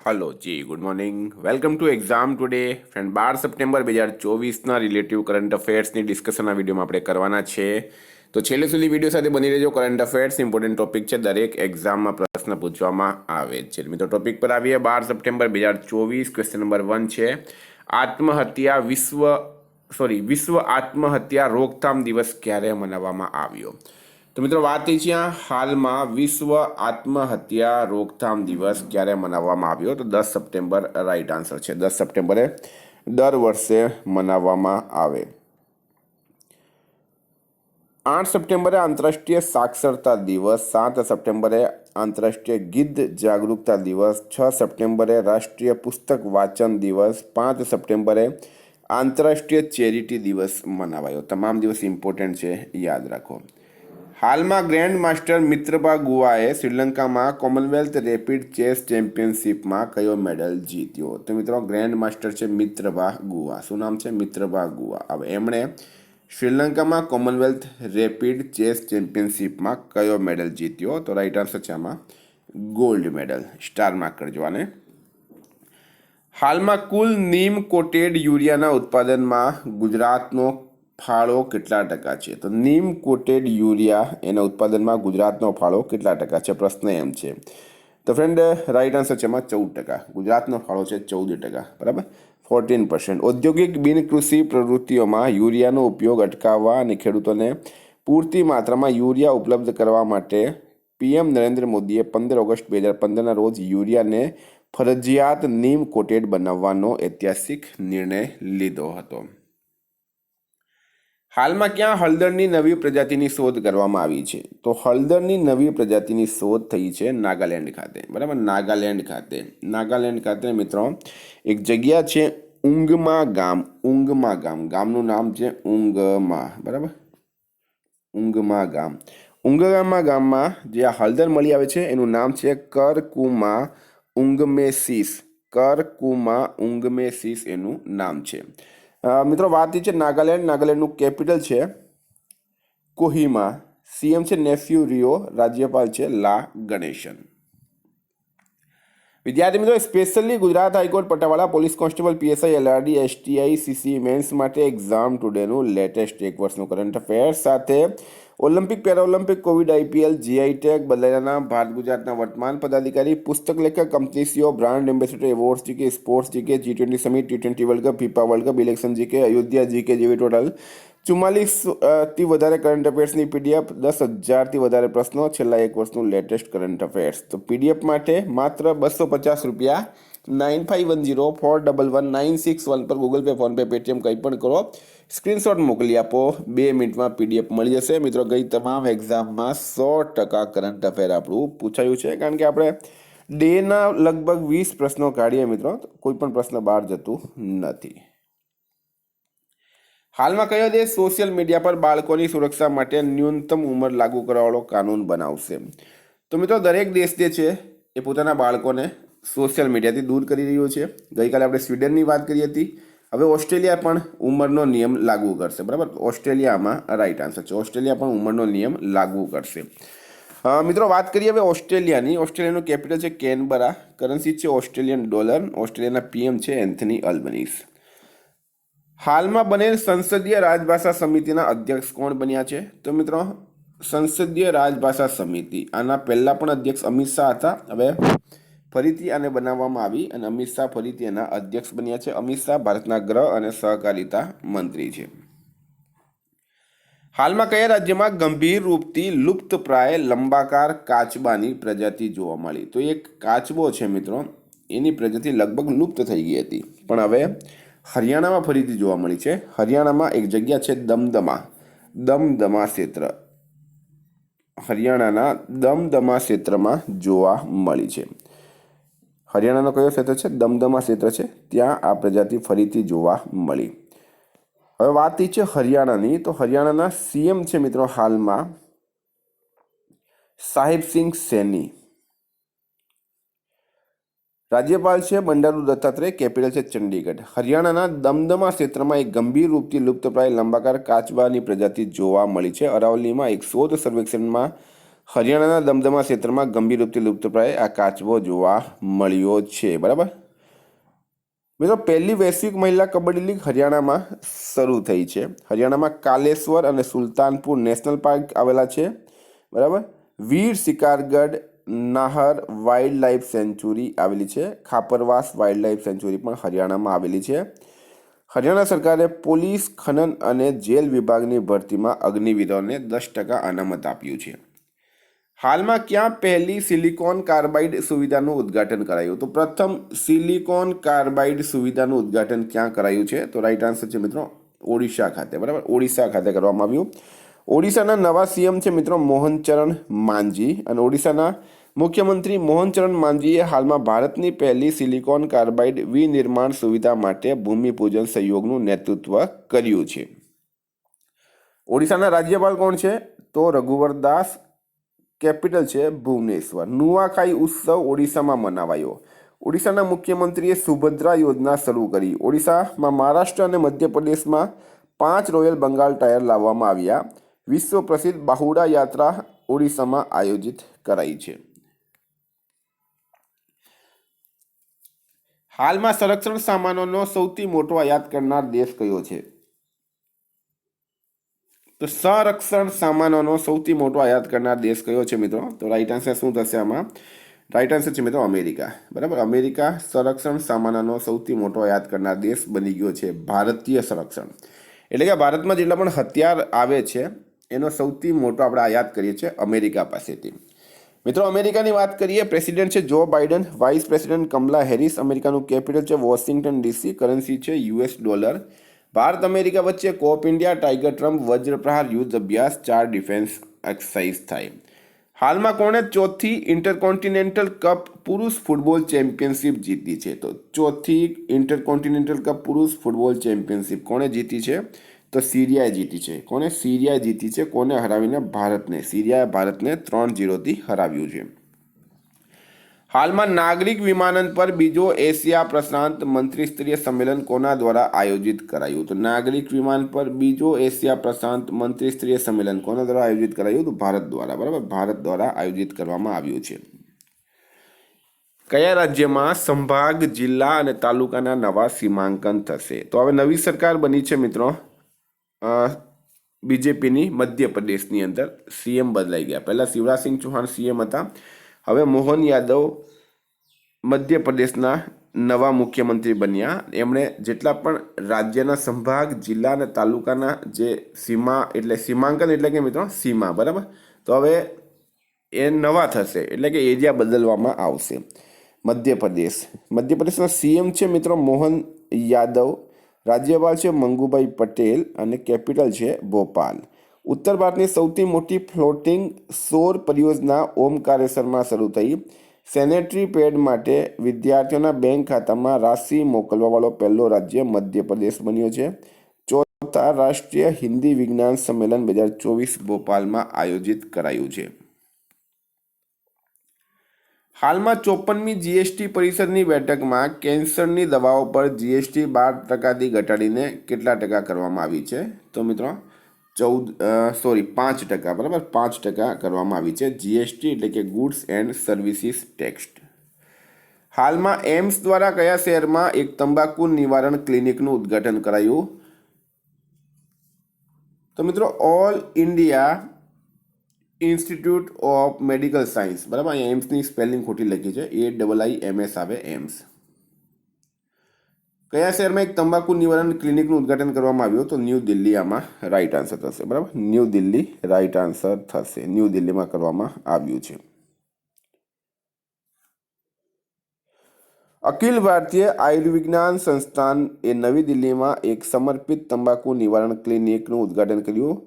Hello જી good morning welcome to exam today friend 12 September 2024ના relative current અફેર્સની ડિસ્કશનના વિડીયોમાં આપણે કરવાના છે તો છેલ્લે સુધી વિડીયો સાથે બની રહેજો. કરંટ અફેર્સ ઇમ્પોર્ટન્ટ ટોપિક છે, દરેક એક્ઝામમાં પ્રશ્ન પૂછવામાં આવે છે. મિત્રો ટોપિક પર આવીએ. 12 સપ્ટેમ્બર 2024 ક્વેશ્ચન નંબર 1 છે વિશ્વ આત્મહત્યા રોકથામ દિવસ ક્યારે મનાવવામાં આવ્યો? તો મિત્રો વાત થઈ છે હાલમાં વિશ્વ આત્મહત્યા રોકથામ દિવસ ક્યારે મનાવવામાં આવ્યો? તો 10 સપ્ટેમ્બર રાઈટ આન્સર છે. 10 સપ્ટેમ્બરે દર વર્ષે મનાવવામાં આવે. 8 સપ્ટેમ્બરે આંતરરાષ્ટ્રીય સાક્ષરતા દિવસ, 7 સપ્ટેમ્બરે આંતરરાષ્ટ્રીય ગીધ જાગરૂકતા દિવસ, 6 સપ્ટેમ્બરે રાષ્ટ્રીય પુસ્તક વાંચન દિવસ, 5 સપ્ટેમ્બરે આંતરરાષ્ટ્રીય ચેરિટી દિવસ મનાવાયો. તમામ દિવસ ઇમ્પોર્ટન્ટ છે, યાદ રાખો. હાલમાં ગ્રેન્ડ માસ્ટર મિત્રભા ગુઆએ શ્રીલંકામાં કોમનવેલ્થ રેપિડ ચેસ ચેમ્પિયનશિપમાં કયો મેડલ જીત્યો? તો મિત્રો ગ્રેન્ડ માસ્ટર છે મિત્રભા ગુઆ. શું નામ છે? મિત્રભા ગુઆ. હવે એમણે શ્રીલંકામાં કોમનવેલ્થ રેપિડ ચેસ ચેમ્પિયનશિપમાં કયો મેડલ જીત્યો? તો રાઈટ આન્સર છે આમાં ગોલ્ડ મેડલ. સ્ટાર માર્ક કરજો આને. હાલમાં કુલ નીમ કોટેડ યુરિયાના ઉત્પાદનમાં ગુજરાતનો ફાળો કેટલા ટકા છે? તો નીમ કોટેડ યુરિયા એના ઉત્પાદનમાં ગુજરાતનો ફાળો કેટલા ટકા છે? પ્રશ્ન એમ છે. તો ફ્રેન્ડ રાઈટ આન્સર છે એમાં 14%. ગુજરાતનો ફાળો છે 14%, બરાબર, 14%. ઔદ્યોગિક બિનકૃષિ પ્રવૃત્તિઓમાં યુરિયાનો ઉપયોગ અટકાવવા અને ખેડૂતોને પૂરતી માત્રામાં યુરિયા ઉપલબ્ધ કરવા માટે પીએમ નરેન્દ્ર મોદીએ 15 ઓગસ્ટ 2015ના રોજ યુરિયાને ફરજિયાત નીમ કોટેડ બનાવવાનો ઐતિહાસિક નિર્ણય લીધો હતો. હાલમાં ક્યાં હળદરની નવી પ્રજાતિની શોધ કરવામાં આવી છે? તો હળદરની નવી પ્રજાતિની શોધ થઈ છે નાગાલેન્ડ ખાતે, બરાબર. નાગાલેન્ડ ખાતે મિત્રો એક જગ્યા છે ઉંગમા ગામ. ગામનું નામ છે ઉંગમા, બરાબર, ઉંગમા ગામમાં જે આ હળદર મળી આવે છે એનું નામ છે કરકુમા ઉંગમેસીસ એનું નામ છે. મિત્રો વાત છે નાગાલેન્ડનું કેપિટલ છે કોહિમા, સીએમ છે નેફ્યુ રિયો, રાજ્યપાલ છે લા ગણેશન. વિદ્યાર્થી મિત્રો, સ્પેશિયલી ગુજરાત હાઈકોર્ટ પટાવાળા police constable PSI LRD STI CC mains માટે એક્ઝામ ટુડેનું લેટેસ્ટ 1 વર્ષનું કરંટ અફેર્સ સાથે Olympic para olympic covid IPL GI tag બદલાયાના ભારત ગુજરાતના વર્તમાન પદાધિકારી પુસ્તક લેખક company CEO brand ambassador awards GK sports GK G20 summit T20 world cup FIFA world cup election GK Ayodhya GK જેવી ટોટલ 44થી વધારે કરંટ અફેર્સની પીડીએફ, 10,000થી વધારે પ્રશ્નો, છેલ્લા 1 વર્ષનું લેટેસ્ટ કરંટ અફેર્સ. તો પીડીએફ માટે માત્ર ₹250 9510411961 પર ગૂગલ પે, ફોનપે, પેટીએમ કંઈ પણ કરો, સ્ક્રીનશોટ મોકલી આપો, 2 મિનિટમાં પીડીએફ મળી જશે. મિત્રો ગઈ તમામ એક્ઝામમાં 100% કરંટ અફેર આપણું પૂછાયું છે, કારણ કે આપણે ડેના લગભગ 20 પ્રશ્નો કાઢીએ મિત્રો, કોઈ પણ પ્રશ્ન બહાર જતું નથી. હાલમાં કયો દેશ સોશિયલ મીડિયા પર બાળકોની સુરક્ષા માટે ન્યૂનતમ ઉંમર લાગુ કરવાવાળો કાનૂન બનાવશે? તો મિત્રો દરેક દેશ જે છે એ પોતાના બાળકોને સોશિયલ મીડિયાથી દૂર કરી રહ્યો છે. ગઈકાલે આપણે સ્વીડનની વાત કરી હતી. હવે ઓસ્ટ્રેલિયા પણ ઉંમરનો નિયમ લાગુ કરશે, બરાબર. ઓસ્ટ્રેલિયામાં રાઈટ આન્સર છે, ઓસ્ટ્રેલિયા પણ ઉંમરનો નિયમ લાગુ કરશે. મિત્રો વાત કરીએ હવે ઓસ્ટ્રેલિયાની. ઓસ્ટ્રેલિયાનું કેપિટલ છે કેનબરા, કરન્સી છે ઓસ્ટ્રેલિયન ડોલર, ઓસ્ટ્રેલિયાના પીએમ છે એન્થની અલ્બનીઝ. હાલમાં બનેલ સંસદીય રાજભાષા સમિતિના અધ્યક્ષ કોણ બન્યા છે? તો મિત્રો સંસદીય રાજભાષા સમિતિ, આના પહેલાં પણ અધ્યક્ષ અમિત શાહ હતા, હવે ફરીથી આને બનાવવામાં આવી અને અમિત શાહ ફરીથી એના અધ્યક્ષ બન્યા છે. અમિત શાહ ભારતના ગૃહ અને સહકારિતા મંત્રી છે. હાલમાં કયા રાજ્યમાં ગંભીર રૂપથી લુપ્તપ્રાય લંબાકાર કાચબાની પ્રજાતિ જોવા મળી? તો એક કાચબો છે મિત્રો, એની પ્રજાતિ લગભગ લુપ્ત થઈ ગઈ હતી, પણ હવે હરિયાણામાં ફરીથી જોવા મળી છે. હરિયાણામાં એક જગ્યા છે દમદમા ક્ષેત્ર, હરિયાણાના દમદમા ક્ષેત્રમાં જોવા મળી છે. હરિયાણાનો કયો ક્ષેત્ર છે? દમદમા ક્ષેત્ર છે, ત્યાં આ પ્રજાતિ ફરીથી જોવા મળી. હવે વાત છે હરિયાણાની. તો હરિયાણાના સીએમ છે મિત્રો હાલમાં સાહેબસિંહ સૈની, રાજ્યપાલ છે બંડારુ દત્તાત્રેય, કેપિટલ છે ચંડીગઢ. હરિયાણાના દમદમા ક્ષેત્રમાં એક ગંભીર રૂપથી લુપ્તપ્રાય લંબાકાર કાચબાની પ્રજાતિ જોવા મળી છે. અરાવલીમાં એક શોધ સર્વેક્ષણમાં હરિયાણાના દમદમા ક્ષેત્રમાં ગંભીર રૂપથી લુપ્તપ્રાય આ કાચબો જોવા મળ્યો છે. બરાબર મિત્રો, પહેલી વૈશ્વિક મહિલા કબડ્ડી લીગ હરિયાણામાં શરૂ થઈ છે. હરિયાણામાં કાલેશ્વર અને સુલતાનપુર નેશનલ પાર્ક આવેલા છે. બરાબર, વીર શિકારગઢ નાહર વાઇલ્ડ લાઇફ સેન્ચુરી આવેલી છે. ખાપરવાસ વાઇલ્ડ લાઇફ સેન્ચુરી પણ હરિયાણામાં આવેલી છે. હરિયાણા સરકારે પોલીસ, ખનન અને જેલ વિભાગની ભરતીમાં અગ્નિવીરોને 10% અનામત આપ્યું છે. હાલમાં ક્યાં પહેલી સિલિકોન કાર્બાઇડ સુવિધાનું ઉદ્ઘાટન કરાયું? તો પ્રથમ સિલિકોન કાર્બાઇડ સુવિધાનું ઉદ્ઘાટન ક્યાં કરાયું છે? તો રાઈટ આન્સર છે મિત્રો ઓડિશા ખાતે. બરાબર, ઓડિશા ખાતે કરવામાં આવ્યું. ઓડિશાના નવા સીએમ છે મિત્રો મોહનચરણ માંઝી, અને ઓડિશાના મુખ્યમંત્રી મોહનચરણ માંઝીએ હાલમાં ભારતની પહેલી સિલિકોન કાર્બાઇડ વિનિર્માણ સુવિધા માટે ભૂમિપૂજન સહયોગનું નેતૃત્વ કર્યું છે. ઓડિશાના રાજ્યપાલ કોણ છે? તો રઘુવર દાસ. કેપિટલ છે ભુવનેશ્વર. નુઆખાઈ ઉત્સવ ઓડિશામાં મનાવાયો. ઓડિશાના મુખ્યમંત્રીએ સુભદ્રા યોજના શરૂ કરી. ઓડિશામાં મહારાષ્ટ્ર અને મધ્યપ્રદેશમાં 5 રોયલ બંગાળ ટાયર લાવવામાં આવ્યા. વિશ્વ પ્રસિદ્ધ બાહુડા યાત્રા ઓડિશામાં આયોજિત કરાઈ છે. હાલમાં સંરક્ષણ સામાનોનો સૌથી મોટો આયાત કરનાર દેશ કયો છે? તો સંરક્ષણ સામાનોનો સૌથી મોટો આયાત કરનાર દેશ કયો છે મિત્રો? તો રાઈટ આન્સર શું થશે આમાં? રાઈટ આન્સર છે મિત્રો અમેરિકા. બરાબર, અમેરિકા સંરક્ષણ સામાનોનો સૌથી મોટો આયાત કરનાર દેશ બની ગયો છે. ભારતીય સંરક્ષણ એટલે કે ભારતમાં જેટલા પણ હથિયાર આવે છે એનો સૌથી મોટો આપણે આયાત કરીએ છીએ અમેરિકા પાસેથી. મિત્રો અમેરિકાની વાત કરીએ, પ્રેસિડેન્ટ છે Joe Biden, vice president Kamala Harris. અમેરિકાનું કેપિટલ છે વોશિંગ્ટન ડીસી. કરન્સી છે યુએસ ડોલર. ભારત અમેરિકા વચ્ચે Cope India, Tiger Triumph, Vajraprahar Yudh Abhyas, 4 defence exercise થાય. હાલમાં કોણે ચોથી ઇન્ટરકોન્ટિનેન્ટલ કપ પુરુષ ફૂટબોલ ચેમ્પિયનશિપ જીતી છે? તો ચોથી ઇન્ટરકોન્ટિનેન્ટલ કપ પુરુષ ફૂટબોલ ચેમ્પિયનશિપ કોણે જીતી છે? તો સિરિયાએ જીતી છે. કોને? સિરિયાએ જીતી છે. કોને હરાવીને? ભારતને. સિરિયાએ ભારતને 3-0થી હરાવ્યું છે. હાલમાં નાગરિક વિમાનન પર બીજો એશિયા પ્રશાંત મંત્રીસ્તરીય સંમેલન કોના દ્વારા આયોજિત કરાયું? તો નાગરિક વિમાન પર બીજો એશિયા પ્રશાંત મંત્રીસ્તરીય સંમેલન કોના દ્વારા આયોજિત કરાયું? તો ભારત દ્વારા. બરાબર, ભારત દ્વારા આયોજિત કરવામાં આવ્યું છે. કયા રાજ્યમાં સંભાગ, જિલ્લા અને તાલુકાના નવા સીમાંકન થશે? તો હવે નવી સરકાર બની છે મિત્રો બીજેપીની મધ્યપ્રદેશની અંદર. સીએમ બદલાઈ ગયા. પહેલા શિવરાજસિંહ ચૌહાણ સીએમ હતા, હવે મોહન યાદવ મધ્યપ્રદેશના નવા મુખ્યમંત્રી બન્યા. એમણે જેટલા પણ રાજ્યના સંભાગ, જિલ્લા અને તાલુકાના જે સીમા એટલે સીમાંકન એટલે કે મિત્રો સીમા. બરાબર, તો હવે એ નવા થશે એટલે કે એરિયા બદલવામાં આવશે. મધ્યપ્રદેશના સીએમ છે મિત્રો મોહન યાદવ. રાજ્યપાલ છે મંગુભાઈ પટેલ અને કેપિટલ છે ભોપાલ. ઉત્તર ભારતની સૌથી મોટી ફ્લોટિંગ સૌર પરિયોજના ઓમકારેશ્વરમાં શરૂ થઈ. સેનેટરી પેડ માટે વિદ્યાર્થીઓના બેંક ખાતામાં રાશિ મોકલવાવાળો પહેલો રાજ્ય મધ્યપ્રદેશ બન્યો છે. ચોથા રાષ્ટ્રીય હિન્દી વિજ્ઞાન સંમેલન 2024 ભોપાલમાં આયોજિત કરાયું છે. હાલમાં 54મી જીએસટી પરિષદની બેઠકમાં કેન્સરની દવાઓ પર જીએસટી 12%થી ઘટાડીને કેટલા ટકા કરવામાં આવી છે? તો મિત્રો 5%. બરાબર, 5% કરવામાં આવી છે. જીએસટી એટલે કે ગુડ્સ એન્ડ સર્વિસીસ ટેક્સ. હાલમાં એમ્સ દ્વારા કયા શહેરમાં એક તંબાકુ નિવારણ ક્લિનિકનું ઉદ્ઘાટન કરાયું? તો મિત્રો all India institute of medical science. બરાબર, અહીંયા એમ્સની સ્પેલિંગ ખોટી લખી છે, AIIMS આવે એમ્સ. કયા શહેરમાં એક તંબાકુ નિવારણ ક્લિનિકનું ઉદ્ઘાટન કરવામાં આવ્યું? તો ન્યૂ દિલ્હી આમાં રાઈટ આન્સર થશે. બરાબર, ન્યૂ દિલ્હી રાઈટ આન્સર થશે. ન્યૂ દિલ્હીમાં કરવામાં આવ્યું છે. અખિલ ભારતીય આયુર્વિજ્ઞાન સંસ્થાન એ નવી દિલ્હીમાં એક સમર્પિત તંબાકુ નિવારણ ક્લિનિકનું ઉદ્ઘાટન કર્યું.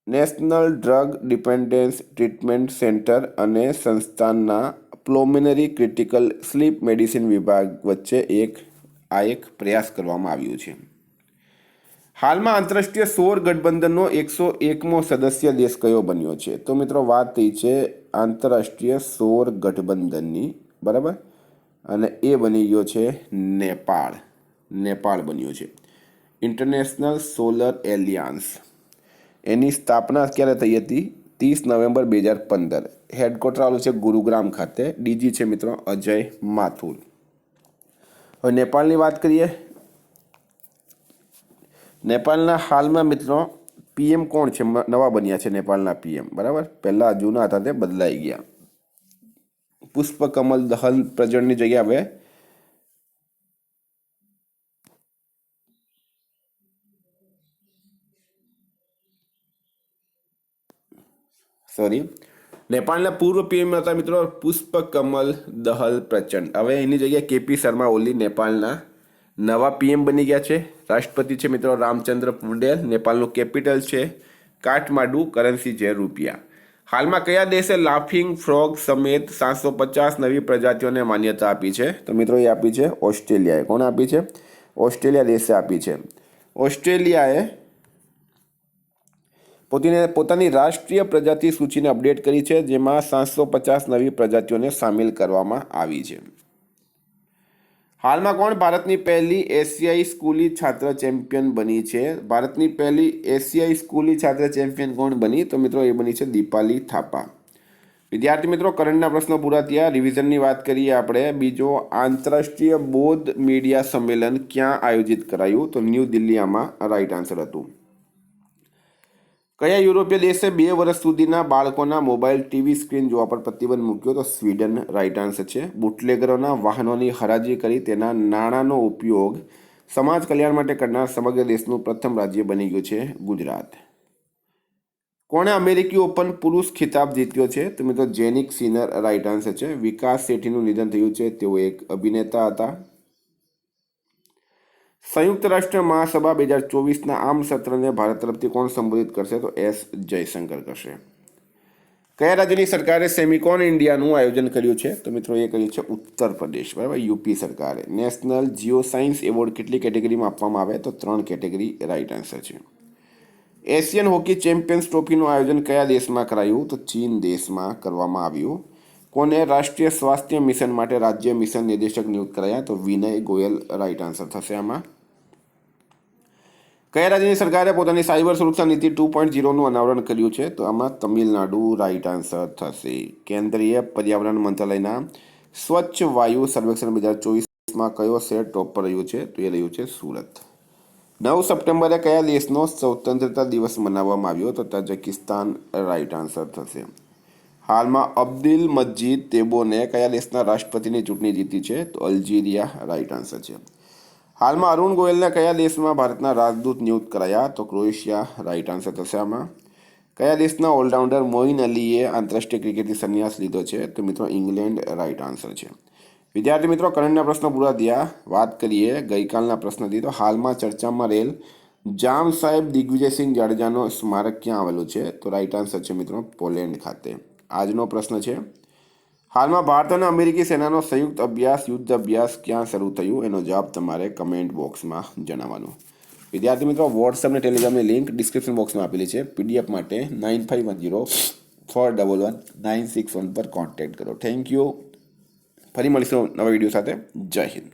National drug dependence treatment centre અને સંસ્થાનના પ્લોમિનરી ક્રિટિકલ સ્લીપ મેડિસિન વિભાગ વચ્ચે એક પ્રયાસ કરવામાં આવ્યું છે. હાલમાં આંતરરાષ્ટ્રીય સૌર ગઠબંધનનો 101મો સદસ્ય દેશ કયો બન્યો છે? તો મિત્રો વાત થઈ છે આંતરરાષ્ટ્રીય સૌર ગઠબંધનની. બરાબર, અને એ બની ગયો છે નેપાળ. નેપાળ બન્યો છે. ઇન્ટરનેશનલ સોલર એલિયાન્સ એની સ્થાપના ક્યારે થઈ હતી? 30 નવેમ્બર 2015. હેડક્વાર્ટર આવેલું છે ગુરુગ્રામ ખાતે. ડીજી છે મિત્રો અજય માથુર. હવે નેપાળની વાત કરીએ. નેપાળના હાલમાં મિત્રો પીએમ કોણ છે? નવા બન્યા છે નેપાળના પીએમ, બરાબર. પહેલાં જૂના હતા તે બદલાઈ ગયા. પુષ્પકમલ દહલ પ્રજનની જગ્યાએ હવે નેપાળના પૂર્વ પીએમ હતા મિત્રો પુષ્પકમલ દહલ પ્રચંડ. હવે એની જગ્યાએ કેપી શર્મા ઓલી નેપાળના નવા પીએમ બની ગયા છે. રાષ્ટ્રપતિ છે મિત્રો રામચંદ્ર પૌડેલ. નેપાળનું કેપિટલ છે કાઠમાંડુ. કરન્સી છે રૂપિયા. હાલમાં કયા દેશે લાફિંગ ફ્રોગ સમેત 750 નવી પ્રજાતિઓને માન્યતા આપી છે? તો મિત્રો એ આપી છે ઓસ્ટ્રેલિયાએ. કોણ આપી છે? ઓસ્ટ્રેલિયા દેશે આપી છે. ઓસ્ટ્રેલિયાએ પોતાની રાષ્ટ્રીય પ્રજાતિ સૂચિને અપડેટ કરી છે, જેમાં 750 નવી પ્રજાતિઓને સામેલ કરવામાં આવી છે. હાલમાં કોણ ભારતની પહેલી એશિયાઈ સ્કૂલી છાત્ર ચેમ્પિયન બની છે? ભારતની પહેલી એશિયાઈ સ્કૂલી છાત્ર ચેમ્પિયન કોણ બની? તો મિત્રો એ બની છે દીપાલી થાપા. વિદ્યાર્થી મિત્રો કરંટના પ્રશ્નો પૂરા થયા. રિવિઝનની વાત કરીએ આપણે. બીજો આંતરરાષ્ટ્રીય બૌદ્ધ મીડિયા સંમેલન ક્યાં આયોજિત કરાયું? તો ન્યૂ દિલ્હી આમાં રાઈટ આન્સર હતું. કયા યુરોપીય દેશે 2 વર્ષ સુધીના બાળકોના મોબાઈલ ટીવી સ્ક્રીન જોવા પર પ્રતિબંધ મૂક્યો? તો સ્વીડન રાઈટ આન્સર છે. બુટલેગરોના વાહનોની હરાજી કરી તેના નાણાંનો ઉપયોગ સમાજ કલ્યાણ માટે કરનાર સમગ્ર દેશનું પ્રથમ રાજ્ય બની ગયું છે ગુજરાત. કોણે અમેરિકી ઓપન પુરુષ ખિતાબ જીત્યો છે? તો મિત્રો જેનિક સિનર રાઈટ આન્સર છે. વિકાસ શેઠીનું નિધન થયું છે. તેઓ એક અભિનેતા હતા. સંયુક્ત રાષ્ટ્ર મહાસભા 2024ના આમ સત્રને ભારત તરફથી કોણ સંબોધિત કરશે? તો એસ જયશંકર કરશે. કયા રાજ્યની સરકારે સેમિકોન ઇન્ડિયાનું આયોજન કર્યું છે? તો મિત્રો એ કર્યું છે ઉત્તર પ્રદેશ, બરાબર. યુપી સરકારે. નેશનલ જીઓ સાયન્સ એવોર્ડ કેટલી કેટેગરીમાં આપવામાં આવે? તો 3 કેટેગરી રાઈટ આન્સર છે. એશિયન હોકી ચેમ્પિયન્સ ટ્રોફીનું આયોજન કયા દેશમાં કરાયું? તો ચીન દેશમાં કરવામાં આવ્યું. કોને રાષ્ટ્રીય સ્વાસ્થ્ય મિશન માટે રાજ્ય મિશન નિર્દેશક નિયુક્ત કરાયા? તો વિનય ગોયલ રાઈટ આન્સર થશે આમાં. કયા રાજ્યની સરકારે પોતાની સાયબર સુરક્ષા નીતિ 2.0નું અનાવરણ કર્યું છે? તો આમાં તમિલનાડુ રાઈટ આન્સર થશે. કેન્દ્રીય પર્યાવરણ મંત્રાલયના સ્વચ્છ વાયુ સર્વેક્ષણ 2024માં કયો શહેર ટોપ પર રહ્યું છે? તો એ રહ્યું છે સુરત. 9 સપ્ટેમ્બરે કયા દેશનો સ્વતંત્રતા દિવસ મનાવવામાં આવ્યો? તો તાજિકિસ્તાન રાઈટ આન્સર થશે. હાલમાં અબ્દુલ મજીદ તેબોને કયા દેશના રાષ્ટ્રપતિની ચૂંટણી જીતી છે? તો અલ્જીરિયા રાઈટ આન્સર છે. હાલમાં અરુણ ગોયલને કયા દેશમાં ભારતના રાજદૂત નિયુક્ત કરાયા? તો ક્રોએશિયા રાઈટ આન્સર થશે આમાં. કયા દેશના ઓલરાઉન્ડર મોઇન અલીએ આંતરરાષ્ટ્રીય ક્રિકેટથી સંન્યાસ લીધો છે? તો મિત્રો ઇંગ્લેન્ડ રાઈટ આન્સર છે. વિદ્યાર્થી મિત્રો કરંટના પ્રશ્નો પૂરા થયા. વાત કરીએ ગઈકાલના પ્રશ્નથી. તો હાલમાં ચર્ચામાં રહેલ જામ સાહેબ દિગ્વિજયસિંહ જાડેજાનો સ્મારક ક્યાં આવેલું છે? તો રાઈટ આન્સર છે મિત્રો પોલેન્ડ ખાતે. આજનો પ્રશ્ન છે હાલમાં ભારત અને અમેરિકી સેનાનો સંયુક્ત અભ્યાસ યુદ્ધ અભ્યાસ ક્યાં શરૂ થયું? એનો જવાબ તમારે કમેન્ટ બોક્સમાં જણાવવાનો. વિદ્યાર્થી મિત્રો વોટ્સએપ અને ટેલિગ્રામની લિંક ડિસ્ક્રિપ્શન બોક્સમાં આપેલી છે. પીડીએફ માટે 9510411961 પર કોન્ટેક્ટ કરો. Thank you. ફરી મળીશું નવા વિડીયો સાથે. જય હિન્દ.